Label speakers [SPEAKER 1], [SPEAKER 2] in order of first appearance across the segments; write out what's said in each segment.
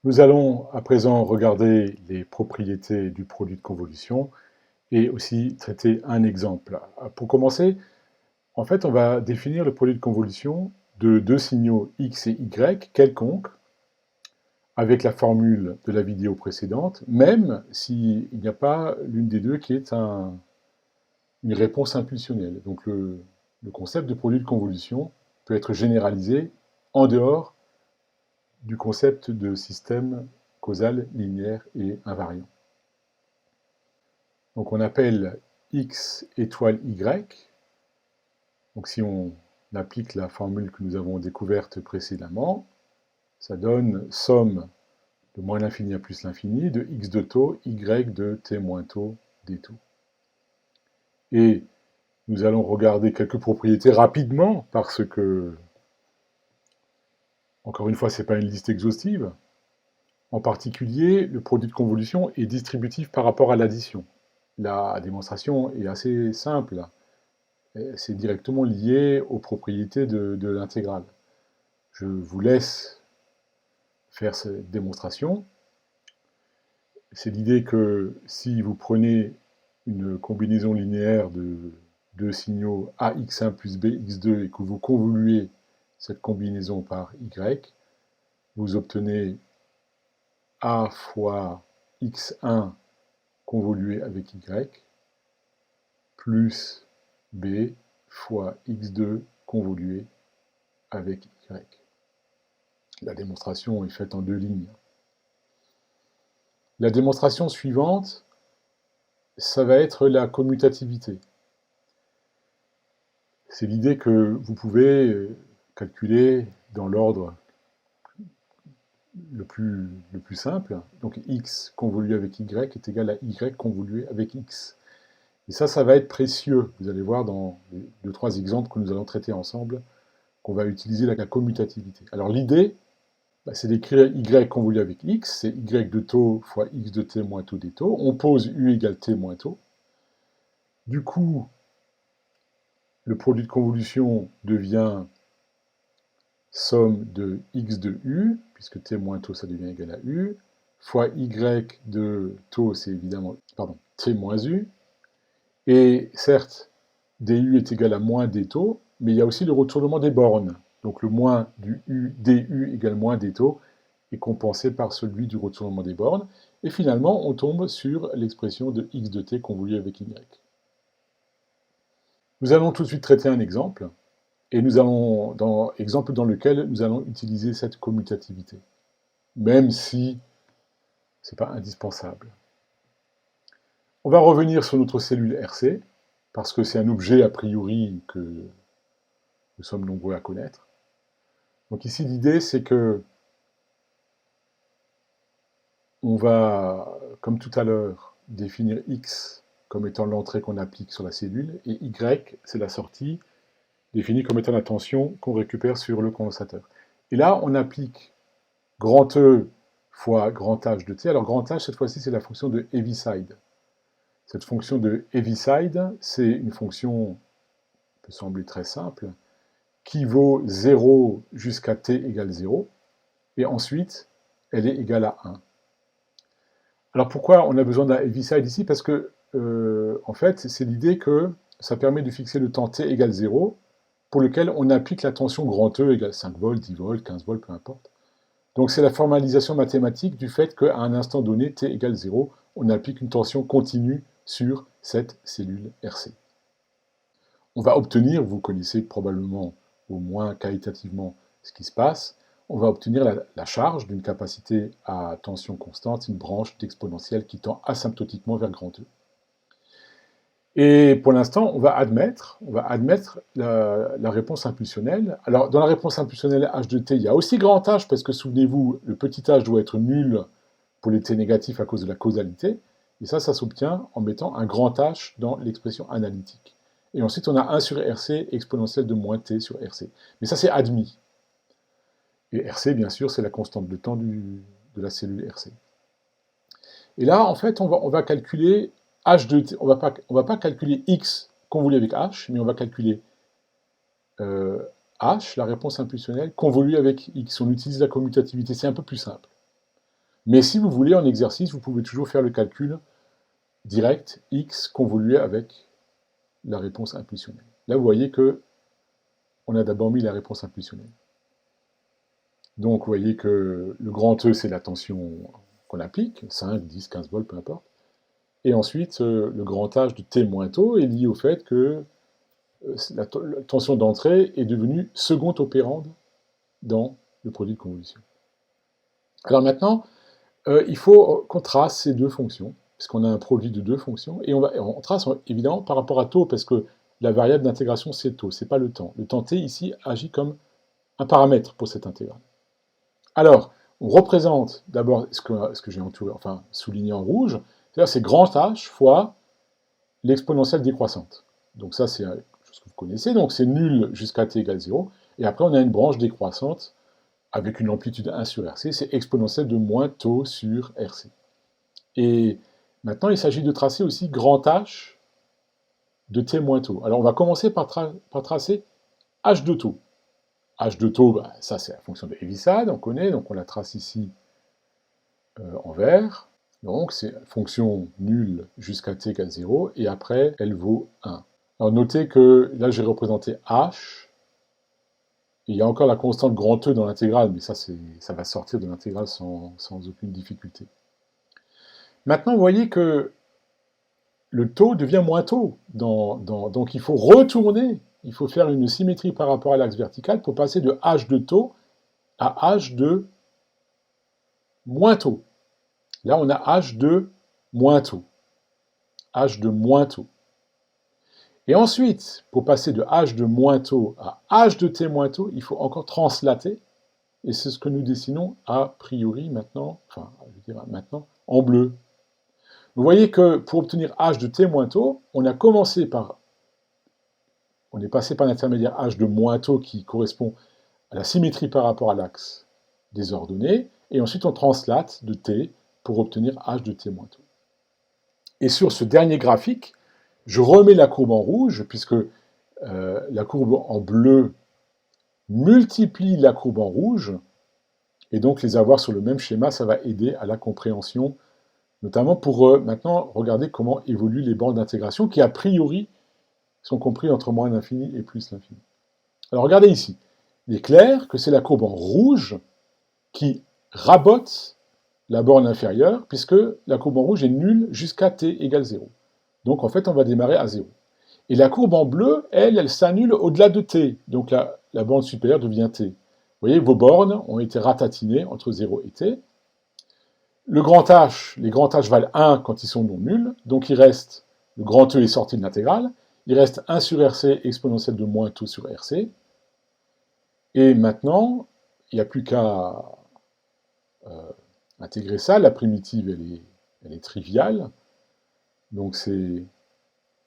[SPEAKER 1] Nous allons à présent regarder les propriétés du produit de convolution et aussi traiter un exemple. Pour commencer, en fait, on va définir le produit de convolution de deux signaux x et y quelconques avec la formule de la vidéo précédente, même s'il n'y a pas l'une des deux qui est une réponse impulsionnelle. Donc le concept de produit de convolution peut être généralisé en dehors du concept de système causal linéaire et invariant. Donc on appelle x étoile y. Donc si on applique la formule que nous avons découverte précédemment, ça donne somme de moins l'infini à plus l'infini de x de taux, y de t moins taux, d taux. Et nous allons regarder quelques propriétés rapidement parce que, encore une fois, ce n'est pas une liste exhaustive. En particulier, le produit de convolution est distributif par rapport à l'addition. La démonstration est assez simple. C'est directement lié aux propriétés de l'intégrale. Je vous laisse faire cette démonstration. C'est l'idée que si vous prenez une combinaison linéaire de deux signaux ax1 plus bx2 et que vous convoluez cette combinaison par y, vous obtenez a fois x1 convolué avec y plus b fois x2 convolué avec y. La démonstration est faite en deux lignes. La démonstration suivante, ça va être la commutativité. C'est l'idée que vous pouvez calculer dans l'ordre le plus simple. Donc x convolué avec y est égal à y convolué avec x. Et ça va être précieux. Vous allez voir dans les deux, trois exemples que nous allons traiter ensemble qu'on va utiliser la commutativité. Alors l'idée, c'est d'écrire y convolué avec x, c'est y de taux fois x de t moins taux des taux. On pose u égale t moins taux. Du coup, le produit de convolution devient somme de x de u, puisque t moins taux, ça devient égal à u, fois y de taux, c'est évidemment, pardon, t moins u. Et certes, du est égal à moins d taux, mais il y a aussi le retournement des bornes. Donc le moins du u, du égale moins d taux est compensé par celui du retournement des bornes. Et finalement, on tombe sur l'expression de x de t convolue avec y. Nous allons tout de suite traiter un exemple. Et nous allons, exemple dans lequel nous allons utiliser cette commutativité, même si ce n'est pas indispensable. On va revenir sur notre cellule RC, parce que c'est un objet a priori que nous sommes nombreux à connaître. Donc ici, l'idée, c'est que on va, comme tout à l'heure, définir X comme étant l'entrée qu'on applique sur la cellule, et Y, c'est la sortie, définie comme étant la tension qu'on récupère sur le condensateur. Et là, on applique grand E fois grand H de t. Alors grand H, cette fois-ci, c'est la fonction de Heaviside. Cette fonction de Heaviside, c'est une fonction, qui peut sembler très simple, qui vaut 0 jusqu'à t égale 0, et ensuite, elle est égale à 1. Alors pourquoi on a besoin d'un Heaviside ici? Parce que, en fait, c'est l'idée que ça permet de fixer le temps t égale 0, pour lequel on applique la tension grand E égale 5 volts, 10 volts, 15 volts, peu importe. Donc c'est la formalisation mathématique du fait qu'à un instant donné, t égale 0, on applique une tension continue sur cette cellule RC. On va obtenir, vous connaissez probablement au moins qualitativement ce qui se passe, on va obtenir la charge d'une capacité à tension constante, une branche d'exponentielle qui tend asymptotiquement vers grand E. Et pour l'instant, on va admettre la réponse impulsionnelle. Alors, dans la réponse impulsionnelle h de t, il y a aussi grand H, parce que souvenez-vous, le petit h doit être nul pour les t négatifs à cause de la causalité. Et ça s'obtient en mettant un grand H dans l'expression analytique. Et ensuite, on a 1 sur RC exponentielle de moins t sur RC. Mais ça, c'est admis. Et RC, bien sûr, c'est la constante de temps de la cellule RC. Et là, en fait, on va calculer h de t. On va pas calculer x convolue avec h, mais on va calculer h, la réponse impulsionnelle, convolue avec x. On utilise la commutativité, c'est un peu plus simple. Mais si vous voulez, en exercice, vous pouvez toujours faire le calcul direct, x convolué avec la réponse impulsionnelle. Là, vous voyez que on a d'abord mis la réponse impulsionnelle. Donc, vous voyez que le grand E, c'est la tension qu'on applique, 5, 10, 15 volts, peu importe. Et ensuite, le grand H de T moins taux est lié au fait que la tension d'entrée est devenue seconde opérande dans le produit de convolution. Alors maintenant, il faut qu'on trace ces deux fonctions, puisqu'on a un produit de deux fonctions, et on trace évidemment par rapport à taux, parce que la variable d'intégration c'est taux, c'est pas le temps. Le temps t ici agit comme un paramètre pour cette intégrale. Alors, on représente d'abord ce que j'ai souligné en rouge, c'est-à-dire c'est grand H fois l'exponentielle décroissante. Donc ça, c'est quelque chose que vous connaissez, donc c'est nul jusqu'à t égale 0, et après on a une branche décroissante avec une amplitude 1 sur RC, c'est exponentielle de moins taux sur RC. Et maintenant, il s'agit de tracer aussi grand H de t moins taux. Alors on va commencer par tracer H de taux. H de taux, bah, ça c'est la fonction de Heaviside, on connaît, donc on la trace ici en vert. Donc c'est fonction nulle jusqu'à t égale 0, et après elle vaut 1. Alors notez que là j'ai représenté H, et il y a encore la constante grand E dans l'intégrale, mais ça va sortir de l'intégrale sans aucune difficulté. Maintenant vous voyez que le taux devient moins taux, donc il faut retourner, il faut faire une symétrie par rapport à l'axe vertical pour passer de H de taux à H de moins taux. Là, on a H de moins taux. H de moins taux. Et ensuite, pour passer de H de moins taux à H de t moins taux, il faut encore translater. Et c'est ce que nous dessinons a priori maintenant, maintenant, en bleu. Vous voyez que pour obtenir H de t moins taux, on est passé par l'intermédiaire H de moins taux qui correspond à la symétrie par rapport à l'axe des ordonnées, et ensuite on translate de t pour obtenir H de t moins taux. Et sur ce dernier graphique, je remets la courbe en rouge, puisque la courbe en bleu multiplie la courbe en rouge, et donc les avoir sur le même schéma, ça va aider à la compréhension, notamment pour maintenant regarder comment évoluent les bornes d'intégration, qui a priori sont compris entre moins l'infini et plus l'infini. Alors regardez ici, il est clair que c'est la courbe en rouge qui rabote la borne inférieure, puisque la courbe en rouge est nulle jusqu'à t égale 0. Donc en fait, on va démarrer à 0. Et la courbe en bleu, elle s'annule au-delà de t. Donc la borne supérieure devient t. Vous voyez, vos bornes ont été ratatinées entre 0 et t. Les grands H valent 1 quand ils sont non nuls, donc il reste, le grand E est sorti de l'intégrale, il reste 1 sur RC exponentielle de moins taux sur RC. Et maintenant, il n'y a plus qu'à intégrer ça. La primitive, elle est triviale. Donc c'est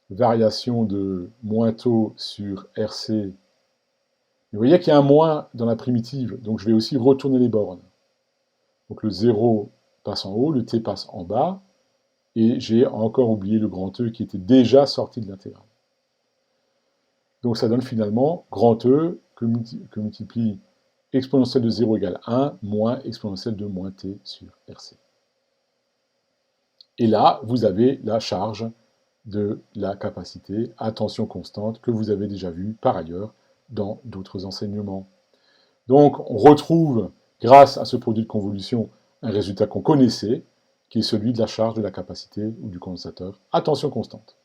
[SPEAKER 1] variation de moins taux sur RC. Vous voyez qu'il y a un moins dans la primitive, donc je vais aussi retourner les bornes. Donc le 0 passe en haut, le t passe en bas, et j'ai encore oublié le grand E qui était déjà sorti de l'intégrale. Donc ça donne finalement grand E que multiplie exponentielle de 0 égale 1 moins exponentielle de moins t sur RC. Et là, vous avez la charge de la capacité à tension constante que vous avez déjà vu par ailleurs dans d'autres enseignements. Donc on retrouve, grâce à ce produit de convolution, un résultat qu'on connaissait, qui est celui de la charge de la capacité ou du condensateur à tension constante.